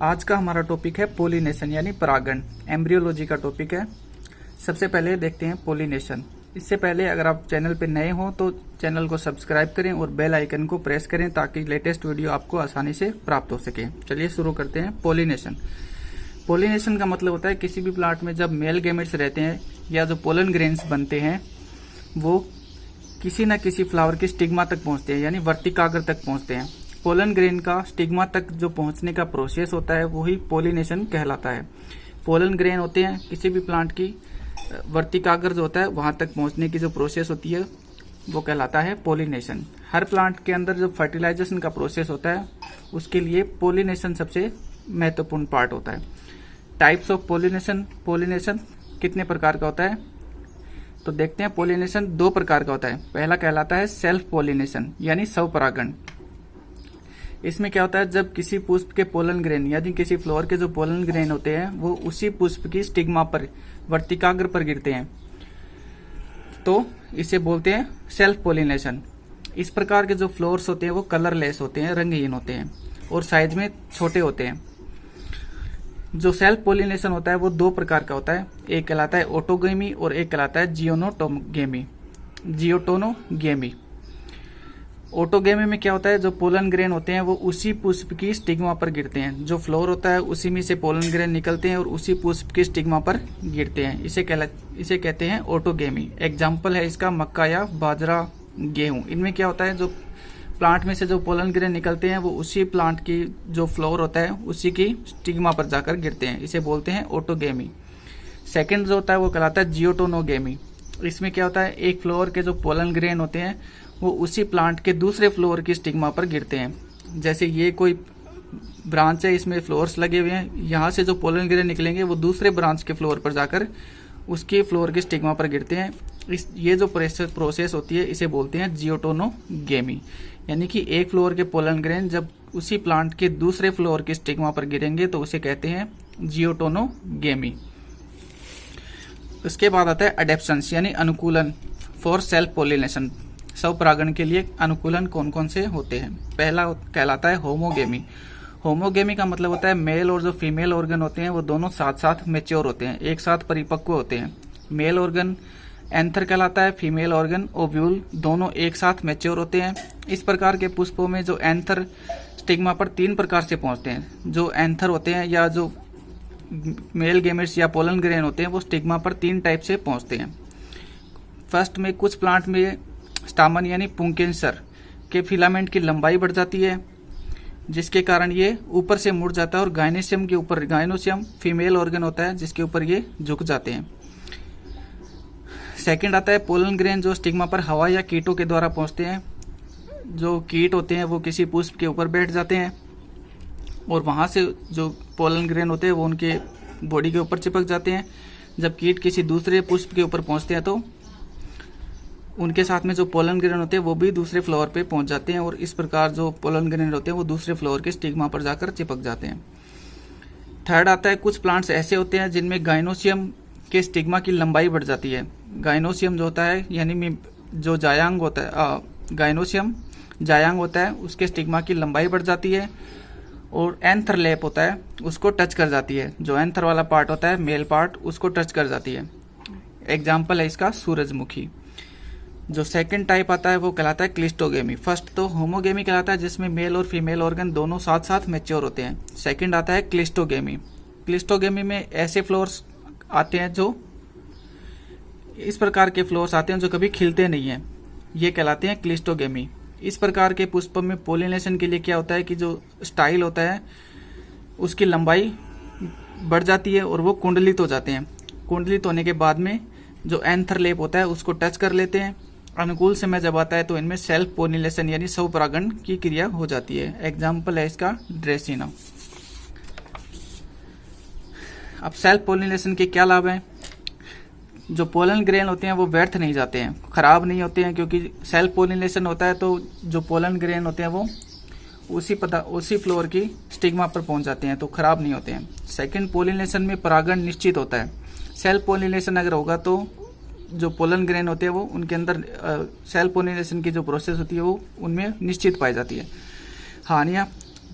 आज का हमारा टॉपिक है पोलिनेशन यानी परागण। एम्ब्रियोलॉजी का टॉपिक है। सबसे पहले देखते हैं पोलिनेशन। इससे पहले अगर आप चैनल पर नए हो तो चैनल को सब्सक्राइब करें और बेल आइकन को प्रेस करें ताकि लेटेस्ट वीडियो आपको आसानी से प्राप्त हो सके। चलिए शुरू करते हैं। पोलिनेशन। पोलिनेशन का मतलब होता है किसी भी प्लांट में जब मेल गैमेट्स रहते हैं या जो पोलन ग्रेन्स बनते हैं वो किसी न किसी फ्लावर की स्टिग्मा तक पहुंचते हैं यानी वर्तिकाग्र तक पहुंचते हैं। पोलन ग्रेन का स्टिग्मा तक जो पहुंचने का प्रोसेस होता है वही पोलिनेशन कहलाता है। पोलन ग्रेन होते हैं किसी भी प्लांट की वर्तिकाग्र जो होता है वहां तक पहुंचने की जो प्रोसेस होती है वो कहलाता है पोलिनेशन। हर प्लांट के अंदर जो फर्टिलाइजेशन का प्रोसेस होता है उसके लिए पोलिनेशन सबसे महत्वपूर्ण पार्ट होता है। Types of pollination. पोलिनेशन कितने प्रकार का होता है तो देखते हैं। पोलिनेशन दो प्रकार का होता है। पहला कहलाता है सेल्फ पोलिनेशन यानी स्वपरागण। इसमें क्या होता है जब किसी पुष्प के पोलन ग्रेन यानी किसी फ्लावर के जो पोलन ग्रेन होते हैं वो उसी पुष्प की स्टिग्मा पर वर्तिकाग्र पर गिरते हैं तो इसे बोलते हैं सेल्फ पोलिनेशन। इस प्रकार के जो फ्लावर्स होते हैं वो कलरलेस होते हैं, रंगहीन होते हैं और साइज में छोटे होते हैं। जो सेल्फ पोलिनेशन होता है वो दो प्रकार का होता है। एक कहलाता है ऑटोगेमी और एक कहलाता है जियोटोनोगेमी। जियोटोनोगेमी। ऑटोगेमी में क्या होता है जो पोलन ग्रेन होते हैं वो उसी पुष्प की स्टिग्मा पर गिरते हैं। जो फ्लोर होता है उसी में से पोलन ग्रेन निकलते हैं और उसी पुष्प की स्टिग्मा पर गिरते हैं। इसे कहते हैं ऑटोगेमी। एग्जाम्पल है इसका मक्का या बाजरा, गेहूं। इनमें क्या होता है जो प्लांट में से जो पोलन ग्रेन निकलते हैं वो उसी प्लांट की जो फ्लोर होता है उसी की स्टिग्मा पर जाकर गिरते हैं। इसे बोलते हैं ऑटोगेमी। सेकंड जो होता है वो कहलाता है जियोटोनोगेमी। इसमें क्या होता है एक फ्लोर के जो पोलन ग्रेन होते हैं वो उसी प्लांट के दूसरे फ्लोर की स्टिग्मा पर गिरते हैं। जैसे ये कोई ब्रांच है, इसमें फ्लोर्स लगे हुए हैं, यहाँ से जो पोलन ग्रेन निकलेंगे वो दूसरे ब्रांच के फ्लोर पर जाकर उसके फ्लोर की स्टिग्मा पर गिरते हैं। ये जो प्रोसेस होती है इसे बोलते हैं जियोटोनोगेमी। यानी कि एक फ्लोर के पोलन ग्रेन जब उसी प्लांट के दूसरे फ्लोर की स्टिग्मा पर गिरेंगे तो उसे कहते हैं जियोटोनोगेमी। उसके बाद आता है अडेप्शंस यानी अनुकूलन फॉर सेल्फ पोलिनेशन। स्वपरागण के लिए अनुकूलन कौन कौन से होते हैं। पहला कहलाता है होमोगेमी। होमोगेमी का मतलब होता है मेल और जो फीमेल ऑर्गन होते हैं वो दोनों साथ साथ मेच्योर होते हैं, एक साथ परिपक्व होते हैं। मेल ऑर्गन एंथर कहलाता है, फीमेल ऑर्गन ओव्यूल दोनों एक साथ मैच्योर होते हैं। इस प्रकार के पुष्पों में जो एंथर स्टिग्मा पर तीन प्रकार से पहुंचते हैं। जो एंथर होते हैं या जो मेल गैमेट्स या पोलन ग्रेन होते हैं वो स्टिग्मा पर तीन टाइप से पहुंचते हैं। फर्स्ट में कुछ प्लांट में स्टामन यानी पुंकेसर के फिलामेंट की लंबाई बढ़ जाती है जिसके कारण ये ऊपर से मुड़ जाता है और गायनेशियम के ऊपर, गायनोशियम फीमेल ऑर्गन होता है जिसके ऊपर ये झुक जाते हैं। सेकंड आता है पोलन ग्रेन जो स्टिग्मा पर हवा या कीटों के द्वारा पहुंचते हैं। जो कीट होते हैं वो किसी पुष्प के ऊपर बैठ जाते हैं और वहां से जो पोलन ग्रेन होते हैं वो उनके बॉडी के ऊपर चिपक जाते हैं। जब कीट किसी दूसरे पुष्प के ऊपर पहुंचते हैं तो उनके साथ में जो पोलन ग्रेन होते हैं वो भी दूसरे फ्लावर पे पहुंच जाते हैं और इस प्रकार जो पोलन ग्रेन होते हैं वो दूसरे फ्लावर के स्टिग्मा पर जाकर चिपक जाते हैं। थर्ड आता है कुछ प्लांट्स ऐसे होते हैं जिनमें गायनोशियम के स्टिग्मा की लंबाई बढ़ जाती है। गायनोशियम जो होता है यानी जो जायांग होता है, गायनोशियम जायांग होता है उसके स्टिग्मा की लंबाई बढ़ जाती है और एंथर लेप होता है उसको टच कर जाती है। जो एंथर वाला पार्ट होता है मेल पार्ट उसको टच कर जाती है। एग्जाम्पल है इसका सूरजमुखी। जो सेकंड टाइप आता है वो कहलाता है क्लिस्टोगेमी। फर्स्ट तो होमोगेमी कहलाता है जिसमें मेल और फीमेल ऑर्गन दोनों साथ साथ मैच्योर होते हैं। सेकंड आता है क्लिस्टोगेमी। क्लिस्टोगेमी में ऐसे फ्लोर्स आते हैं जो इस प्रकार के फ्लोर्स आते हैं जो कभी खिलते नहीं हैं, ये कहलाते हैं क्लिस्टोगेमी। इस प्रकार के पुष्पों में पोलिनेशन के लिए क्या होता है कि जो स्टाइल होता है उसकी लंबाई बढ़ जाती है और वो कुंडलित हो जाते हैं। कुंडलित होने के बाद में जो एंथर लेप होता है उसको टच कर लेते हैं। अनुकूल समय जब आता है तो इनमें सेल्फ पोलिनेशन यानी स्वपरागण की क्रिया हो जाती है। एग्जाम्पल है इसका ड्रेसिना। अब सेल्फ पोलिनेशन के क्या लाभ हैं। जो पोलन ग्रेन होते हैं वो व्यर्थ नहीं जाते हैं, खराब नहीं होते हैं, क्योंकि सेल्फ पोलिनेशन होता है तो जो पोलन ग्रेन होते हैं वो उसी फ्लोर की स्टिग्मा पर पहुंच जाते हैं तो खराब नहीं होते हैं। सेकंड, पोलिनेशन में परागण निश्चित होता है। सेल्फ पोलिनेशन अगर होगा तो जो पोलन ग्रेन होते हैं वो उनके अंदर सेल्फ पोलिनेशन की जो प्रोसेस होती है वो उनमें निश्चित पाई जाती है। हानियाँ,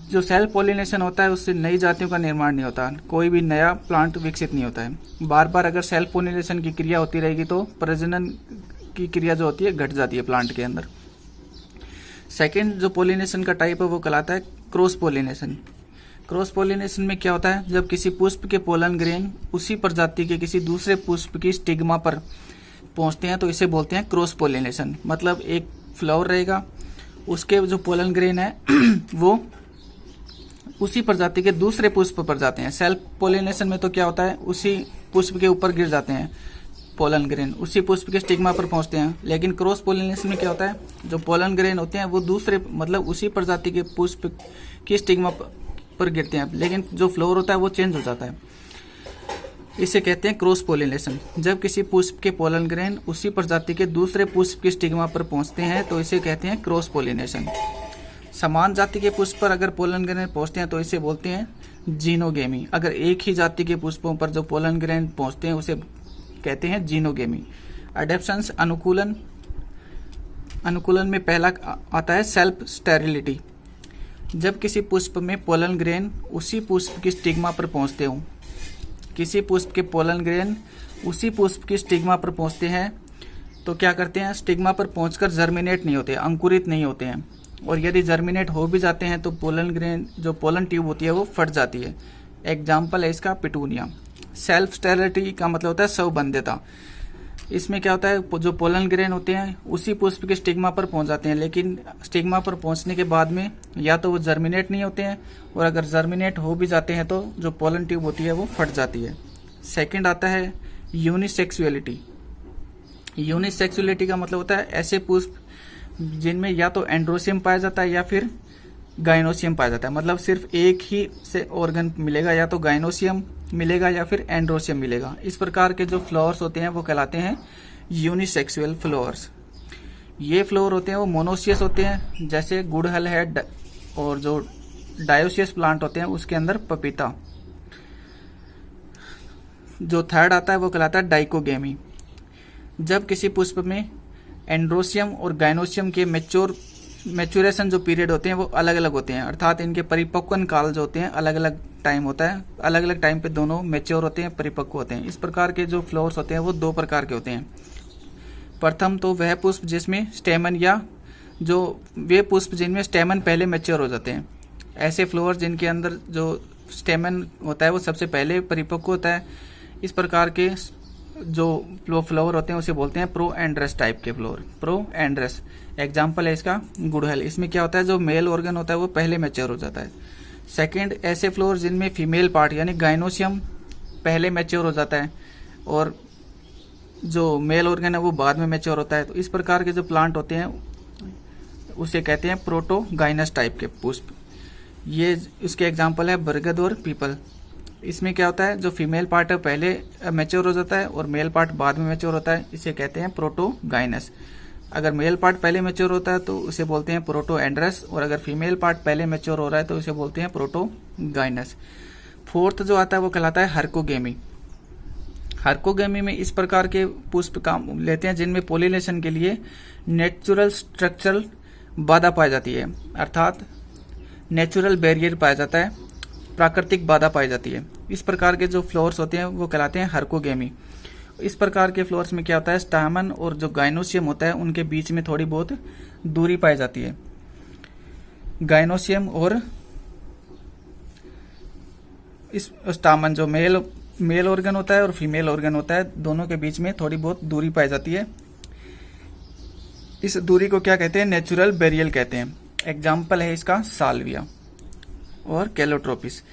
जो सेल्फ पॉलिनेशन होता है उससे नई जातियों का निर्माण नहीं होता, कोई भी नया प्लांट विकसित नहीं होता है। बार बार अगर सेल्फ पॉलिनेशन की क्रिया होती रहेगी तो प्रजनन की क्रिया जो होती है घट जाती है प्लांट के अंदर। सेकेंड जो पॉलिनेशन का टाइप है वो कहलाता है क्रॉस पॉलिनेशन। क्रॉस पॉलिनेशन में क्या होता है, जब किसी पुष्प के पोलन ग्रेन उसी प्रजाति के किसी दूसरे पुष्प की स्टिग्मा पर पहुंचते हैं तो इसे बोलते हैं क्रॉस पॉलिनेशन। मतलब एक फ्लावर रहेगा, उसके जो पोलन ग्रेन है वो उसी प्रजाति के दूसरे पुष्प पर जाते हैं। सेल्फ पॉलिनेशन में तो क्या होता है, उसी पुष्प के ऊपर गिर जाते हैं पोलन ग्रेन, उसी पुष्प के स्टिग्मा पर पहुंचते हैं। लेकिन क्रॉस पॉलिनेशन में क्या होता है, जो पोलन ग्रेन होते हैं वो दूसरे मतलब उसी प्रजाति के पुष्प की स्टिग्मा पर गिरते हैं, लेकिन जो फ्लावर होता है वो चेंज हो जाता है। इसे कहते हैं क्रॉस पॉलिनेशन। जब किसी पुष्प के पोलन ग्रेन उसी प्रजाति के दूसरे पुष्प की स्टिग्मा पर पहुंचते हैं तो इसे कहते हैं क्रॉस पॉलिनेशन। समान जाति के पुष्प पर अगर पोलन ग्रेन पहुंचते हैं तो इसे बोलते हैं जीनोगेमी। अगर एक ही जाति के पुष्पों पर जो पोलन ग्रेन पहुंचते हैं उसे कहते हैं जीनोगेमी। अडेप्शंस अनुकूलन में पहला आता है सेल्फ स्टेरिलिटी। जब किसी पुष्प में पोलन ग्रेन उसी पुष्प की स्टिग्मा पर पहुंचते हो, किसी पुष्प के पोलन ग्रेन उसी पुष्प की स्टिग्मा पर पहुंचते हैं तो क्या करते हैं, स्टिग्मा पर पहुंचकर जर्मिनेट नहीं होते, अंकुरित नहीं होते हैं। और यदि जर्मिनेट हो भी जाते हैं तो पोलन ग्रेन जो पोलन ट्यूब होती है वो फट जाती है। एग्जाम्पल है इसका पिटूनिया। सेल्फ स्टेरिलिटी का मतलब होता है स्वबंध्यता। इसमें क्या होता है, जो पोलन ग्रेन होते हैं उसी पुष्प के स्टिग्मा पर पहुंच जाते हैं, लेकिन स्टिग्मा पर पहुंचने के बाद में या तो वो जर्मिनेट नहीं होते हैं, और अगर जर्मिनेट हो भी जाते हैं तो जो पोलन ट्यूब होती है वो फट जाती है। सेकंड आता है यूनिसेक्सुअलिटी। यूनिसेक्सुअलिटी का मतलब होता है ऐसे पुष्प जिनमें या तो एंड्रोसियम पाया जाता है या फिर गाइनोसियम पाया जाता है। मतलब सिर्फ एक ही से ऑर्गन मिलेगा, या तो गाइनोसियम मिलेगा या फिर एंड्रोसियम मिलेगा। इस प्रकार के जो फ्लावर्स होते हैं वो कहलाते हैं यूनिसेक्सुअल फ्लावर्स। ये फ्लावर होते हैं वो मोनोसियस होते हैं, जैसे गुड़हल है, और जो डायोसियस प्लांट होते हैं उसके अंदर पपीता। जो थर्ड आता है वो कहलाता है डाइकोगेमी। जब किसी पुष्प में एंड्रोसियम और गाइनोसियम के मैच्योरेशन जो पीरियड होते हैं वो अलग अलग होते हैं, अर्थात इनके परिपक्वन काल जो होते हैं अलग अलग टाइम होता है। अलग अलग टाइम पे दोनों मैच्योर होते हैं, परिपक्व होते हैं। इस प्रकार के जो फ्लावर्स होते हैं वो दो प्रकार के होते हैं। प्रथम तो वह पुष्प जिसमें स्टेमन, या जो वे पुष्प जिनमें स्टेमन पहले मैच्योर हो जाते हैं। ऐसे फ्लावर जिनके अंदर जो स्टेमन होता है वो सबसे पहले परिपक्व होता है। इस प्रकार के जो फ्लावर होते हैं उसे बोलते हैं प्रो एंड्रस टाइप के फ्लावर। प्रो एंड्रस एग्जाम्पल है इसका गुड़हल। इसमें क्या होता है, जो मेल ऑर्गन होता है वो पहले मैच्योर हो जाता है। सेकंड, ऐसे फ्लावर जिनमें फीमेल पार्ट यानी गाइनोसियम पहले मैच्योर हो जाता है और जो मेल ऑर्गन है वो बाद में मैच्योर होता है। तो इस प्रकार के जो प्लांट होते हैं उसे कहते हैं प्रोटोगाइनस टाइप के पुष्प। ये इसके एग्जाम्पल है बरगद और पीपल। इसमें क्या होता है, जो फीमेल पार्ट है पहले मैच्योर हो जाता है और मेल पार्ट बाद में मैच्योर होता है, इसे कहते हैं प्रोटोगाइनस। अगर मेल पार्ट पहले मैच्योर होता है तो उसे बोलते हैं प्रोटो एंड्रस, और अगर फीमेल पार्ट पहले मैच्योर हो रहा है तो उसे बोलते हैं प्रोटोगाइनस। फोर्थ जो आता है वो कहलाता है हर्कोगेमी। हर्कोगेमी में इस प्रकार के पुष्प काम लेते हैं जिनमें पोलिनेशन के लिए नेचुरल स्ट्रक्चरल बाधा पाई जाती है, अर्थात नेचुरल बैरियर पाया जाता है, प्राकृतिक बाधा पाई जाती है। इस प्रकार के जो फ्लावर्स होते हैं वो कहलाते हैं हर्कोगेमी। इस प्रकार के फ्लावर्स में क्या होता है, स्टामन और जो गाइनोसियम होता है उनके बीच में थोड़ी बहुत दूरी पाई जाती है। गाइनोसियम और इस स्टामन जो मेल ऑर्गन होता है और फीमेल ऑर्गन होता है, दोनों के बीच में थोड़ी बहुत दूरी पाई जाती है। इस दूरी को क्या कहते हैं, नेचुरल बैरियर कहते हैं। एग्जाम्पल है इसका साल्विया और कैलोट्रोपिस।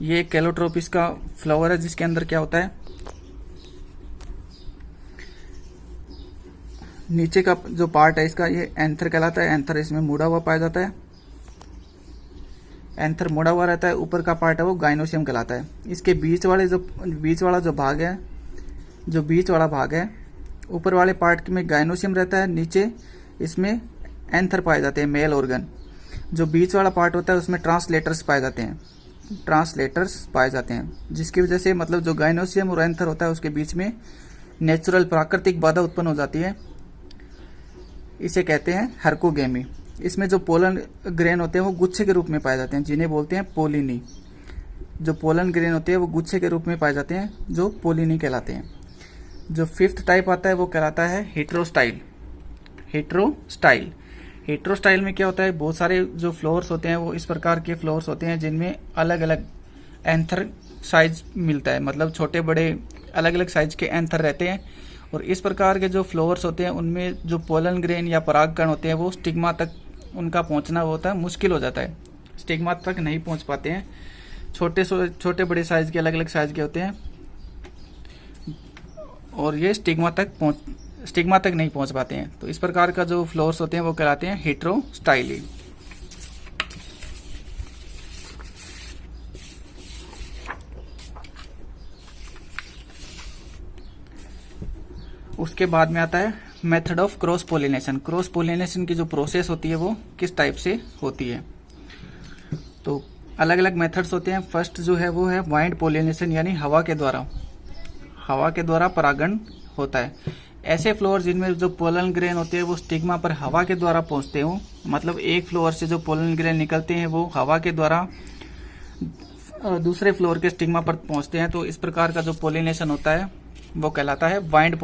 ये कैलोट्रोपिस का फ्लावर है जिसके अंदर क्या होता है, नीचे का जो पार्ट है इसका ये एंथर कहलाता है। एंथर इसमें मुड़ा हुआ पाया जाता है, एंथर मुड़ा हुआ रहता है। ऊपर का पार्ट है वो गाइनोसियम कहलाता है। इसके बीच वाला जो भाग है, ऊपर वाले पार्ट में गाइनोसियम रहता है, नीचे इसमें एंथर पाए जाते हैं, मेल ऑर्गन। जो बीच वाला पार्ट होता है उसमें ट्रांसलेटर्स पाए जाते हैं, जिसकी वजह से मतलब जो गाइनोसियम और एंथर होता है उसके बीच में नेचुरल प्राकृतिक बाधा उत्पन्न हो जाती है। इसे कहते हैं हर्कोगेमी। इसमें जो पोलन ग्रेन होते हैं वो गुच्छे के रूप में पाए जाते हैं, जिन्हें बोलते हैं पोलिनी। जो पोलन ग्रेन होते हैं वो गुच्छे के रूप में पाए जाते हैं, जो पोलिनी कहलाते हैं। जो फिफ्थ टाइप आता है वो कहलाता है हेटेरोस्टाइल। हेटेरोस्टाइल हेटेरोस्टाइल में क्या होता है, बहुत सारे जो फ्लोर्स होते हैं वो इस प्रकार के फ्लोर्स होते हैं जिनमें अलग अलग एंथर साइज मिलता है, मतलब छोटे बड़े अलग अलग साइज के एंथर रहते हैं। और इस प्रकार के जो फ्लोर्स होते हैं उनमें जो पोलन ग्रेन या परागकण होते हैं वो स्टिग्मा तक उनका पहुंचना होता है, मुश्किल हो जाता है, स्टिग्मा तक नहीं पहुंच पाते हैं। छोटे बड़े साइज के अलग अलग साइज के होते हैं और ये स्टिग्मा तक नहीं पहुंच पाते हैं। तो इस प्रकार का जो फ्लोर्स होते हैं वो कहलाते हैं हेटेरोस्टाइली। उसके बाद में आता है method of cross pollination. Cross pollination की जो प्रोसेस होती है वो किस टाइप से होती है, तो अलग अलग मेथड्स होते हैं। फर्स्ट जो है वो है वाइंड पोलिनेशन, यानी हवा के द्वारा परागण होता है। ऐसे फ्लोर जिनमें जो पोलन ग्रेन होते हैं वो स्टिग्मा पर हवा के द्वारा पहुंचते हो, मतलब एक फ्लोर से जो पोलन ग्रेन निकलते हैं वो हवा के द्वारा दूसरे फ्लोर के स्टिग्मा पर पहुंचते हैं। तो इस प्रकार का जो पोलिनेशन होता है वो कहलाता है वाइंड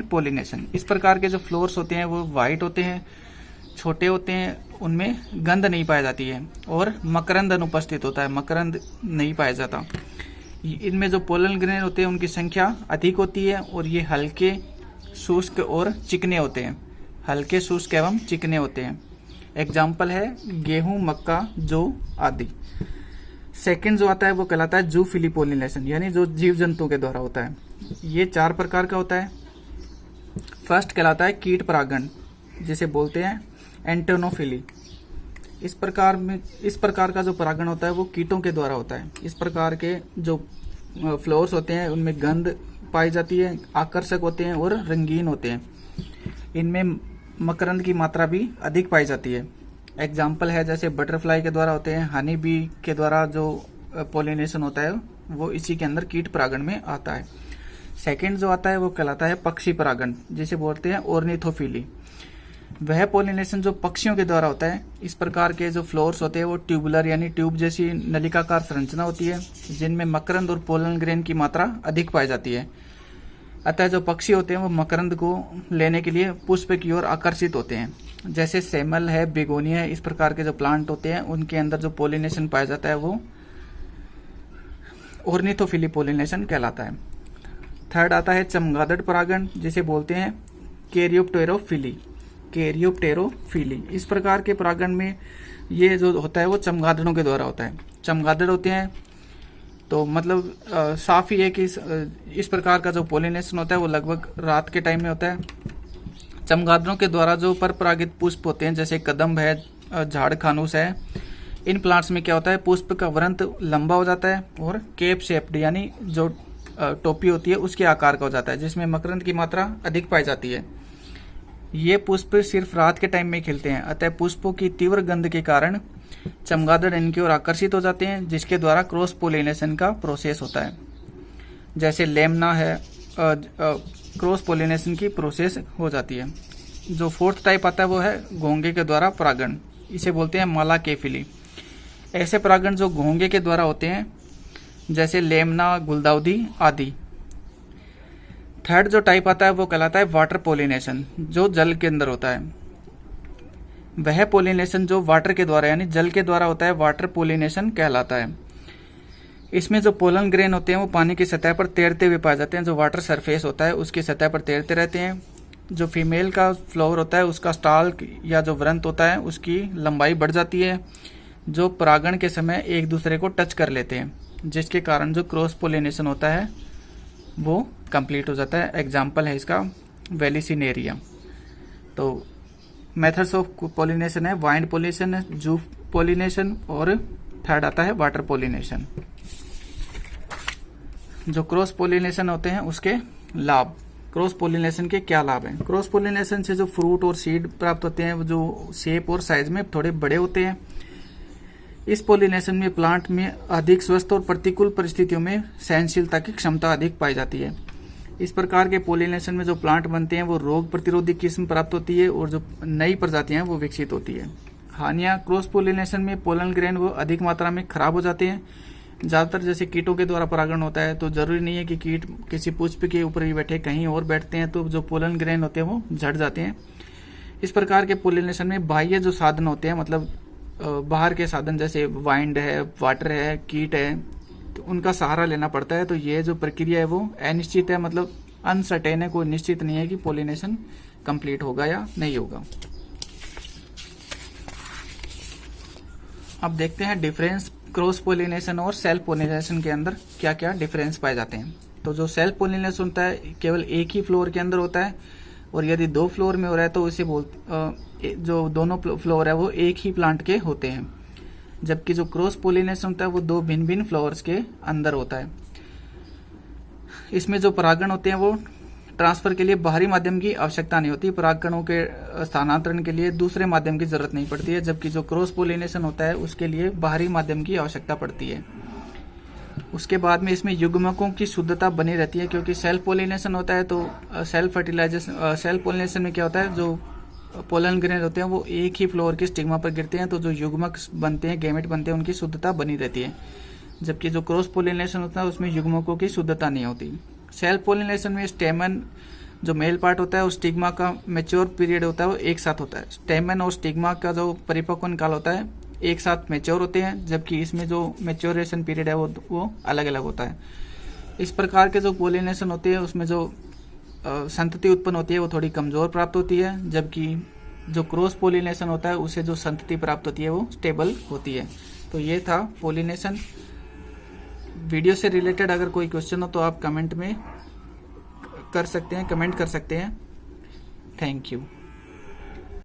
पोलिनेशन। इस प्रकार के जो फ्लोर्स होते हैं वो वाइट होते हैं, छोटे होते हैं, उनमें गंध नहीं पाई जाती है और मकरंद अनुपस्थित होता है, मकरंद नहीं पाया जाता। इनमें जो पोलन ग्रेन होते हैं उनकी संख्या अधिक होती है और ये हल्के शुष्क और चिकने होते हैं, हल्के शुष्क एवं चिकने होते हैं। एग्जाम्पल है गेहूं, मक्का, जौ आदि। सेकंड जो आता है वो कहलाता है जूफिली पोलिनेशन, यानी जो जीव जंतुओं के द्वारा होता है। ये 4 प्रकार का होता है। फर्स्ट कहलाता है कीट परागण, जिसे बोलते हैं एंटेनोफिली। इस प्रकार का जो परागण होता है वो कीटों के द्वारा होता है। इस प्रकार के जो फ्लोर्स होते हैं उनमें गंध पाई जाती है, आकर्षक होते हैं और रंगीन होते हैं। इनमें मकरंद की मात्रा भी अधिक पाई जाती है। एग्जाम्पल है जैसे बटरफ्लाई के द्वारा होते हैं, हनी बी के द्वारा जो पोलिनेशन होता है वो इसी के अंदर कीट परागण में आता है। सेकंड जो आता है वो कहलाता है पक्षी परागण, जिसे बोलते हैं ऑर्निथोफिली। वह पोलिनेशन जो पक्षियों के द्वारा होता है। इस प्रकार के जो फ्लोर्स होते हैं वो ट्यूबुलर यानी ट्यूब जैसी नलिकाकार संरचना होती है, जिनमें मकरंद और पोलन ग्रेन की मात्रा अधिक पाई जाती है। अतः जो पक्षी होते हैं वो मकरंद को लेने के लिए पुष्प की ओर आकर्षित होते हैं। जैसे सेमल है, बेगोनिया है, इस प्रकार के जो प्लांट होते हैं उनके अंदर जो पोलिनेशन पाया जाता है वो ऑर्निथोफिली पोलिनेशन कहलाता है। थर्ड आता है चमगादड़ परागण, जिसे बोलते हैं कैरियोप्टेरोफिली। इस प्रकार के परागण में ये जो होता है वो चमगादड़ों के द्वारा होता है। चमगादड़ होते हैं तो मतलब साफ ही है कि इस प्रकार का जो पोलिनेशन होता है वो लगभग रात के टाइम में होता है। चमगादड़ों के द्वारा जो परपरागित पुष्प होते हैं, जैसे कदम्ब है, झाड़ खानूस है, इन प्लांट्स में क्या होता है, पुष्प का वृंत लंबा हो जाता है और केप शेप्ड यानी जो टोपी होती है उसके आकार का हो जाता है, जिसमें मकरंद की मात्रा अधिक पाई जाती है। ये पुष्प सिर्फ रात के टाइम में खिलते हैं, अतः पुष्पों की तीव्र गंध के कारण चमगादड़ इनकी ओर आकर्षित हो जाते हैं, जिसके द्वारा क्रॉस पोलिनेशन का प्रोसेस होता है। जैसे लेमना है, क्रॉस पोलिनेशन की प्रोसेस हो जाती है। जो फोर्थ टाइप आता है वो है घोंगे के द्वारा परागण, इसे बोलते हैं मालाकेफिली। ऐसे परागण जो घोंगे के द्वारा होते हैं, जैसे लेमना, गुलदाउदी आदि। थर्ड जो टाइप आता है वो कहलाता है वाटर पोलिनेशन, जो जल के अंदर होता है। वह पोलिनेशन जो वाटर के द्वारा यानी जल के द्वारा होता है, वाटर पोलिनेशन कहलाता है। इसमें जो पोलन ग्रेन होते हैं वो पानी की सतह पर तैरते हुए पाए जाते हैं। जो वाटर सरफेस होता है उसकी सतह पर तैरते रहते हैं। जो फीमेल का फ्लावर होता है उसका स्टाल्क या जो वृंत होता है उसकी लंबाई बढ़ जाती है, जो परागण के समय एक दूसरे को टच कर लेते हैं, जिसके कारण जो क्रॉस पोलिनेशन होता है वो कंप्लीट हो जाता है। एग्जाम्पल है इसका वेलिसिनेरिया। तो मेथड्स ऑफ पोलिनेशन है वाइंड पोलिनेशन, जूफ पोलिनेशन और थर्ड आता है वाटर पोलिनेशन। जो क्रॉस पोलिनेशन होते हैं उसके लाभ, क्रॉस पोलिनेशन के क्या लाभ हैं। क्रॉस पोलिनेशन से जो फ्रूट और सीड प्राप्त होते हैं वो जो शेप और साइज में थोड़े बड़े होते हैं। इस पोलिनेशन में प्लांट में अधिक स्वस्थ और प्रतिकूल परिस्थितियों में सहनशीलता की क्षमता अधिक पाई जाती है। इस प्रकार के पोलिनेशन में जो प्लांट बनते हैं वो रोग प्रतिरोधी किस्म प्राप्त होती है और जो नई प्रजातियां वो विकसित होती है। हानियां क्रॉस पोलिनेशन में पोलन ग्रेन वो अधिक मात्रा में खराब हो जाते हैं। ज़्यादातर जैसे कीटों के द्वारा परागण होता है तो जरूरी नहीं है कि कीट किसी पुष्प के ऊपर ही बैठे, कहीं और बैठते हैं तो जो पोलन ग्रेन होते हैं वो झड़ जाते हैं। इस प्रकार के पोलिनेशन में बाह्य जो साधन होते हैं, मतलब बाहर के साधन जैसे वाइंड है, वाटर है, कीट है, तो उनका सहारा लेना पड़ता है। तो ये जो प्रक्रिया है वो अनिश्चित है, मतलब अनसर्टेन है, कोई निश्चित नहीं है कि पोलिनेशन कंप्लीट होगा या नहीं होगा। अब देखते हैं डिफरेंस क्रॉस पोलिनेशन और सेल्फ पोलिनेशन के अंदर क्या क्या डिफरेंस पाए जाते हैं। तो जो सेल्फ पोलिनेशन होता है केवल एक ही फ्लोर के अंदर होता है, और यदि 2 फ्लोर में हो रहा है तो इसे जो दोनों फ्लोर है वो एक ही प्लांट के होते हैं। जबकि जो क्रॉस पोलिनेशन होता है वो 2 भिन्न भिन्न फ्लावर्स के अंदर होता है। इसमें जो परागण होते हैं वो ट्रांसफर के लिए बाहरी माध्यम की आवश्यकता नहीं होती, परागकणों के स्थानांतरण के लिए दूसरे माध्यम की जरूरत नहीं पड़ती है। जबकि जो क्रॉस पोलिनेशन होता है उसके लिए बाहरी माध्यम की आवश्यकता पड़ती है। उसके बाद में इसमें युग्मकों की शुद्धता बनी रहती है, क्योंकि सेल्फ पोलिनेशन होता है तो सेल्फ पोलिनेशन में क्या होता है, जो पोलन ग्रेन होते हैं वो एक ही फ्लोर के स्टिग्मा पर गिरते हैं, तो जो युग्मक बनते हैं, गैमेट बनते हैं, उनकी शुद्धता बनी रहती है। जबकि जो क्रॉस पोलिनेशन होता है उसमें युग्मकों की शुद्धता नहीं होती। सेल्फ पोलिनेशन में स्टेमन जो मेल पार्ट होता है और स्टिग्मा का मैच्योर पीरियड होता है वो एक साथ होता है। स्टेमन और स्टिग्मा का जो परिपक्वन काल होता है एक साथ मैच्योर होते हैं, जबकि इसमें जो मैच्योरेशन पीरियड है वो अलग अलग होता है। इस प्रकार के जो पोलिनेशन होते हैं उसमें जो संतति उत्पन्न होती है वो थोड़ी कमजोर प्राप्त होती है, जबकि जो क्रॉस पोलिनेशन होता है उसे जो संतति प्राप्त होती है वो स्टेबल होती है। तो ये था पोलिनेशन। वीडियो से रिलेटेड अगर कोई क्वेश्चन हो तो आप कमेंट में कर सकते हैं, कमेंट कर सकते हैं। Thank you.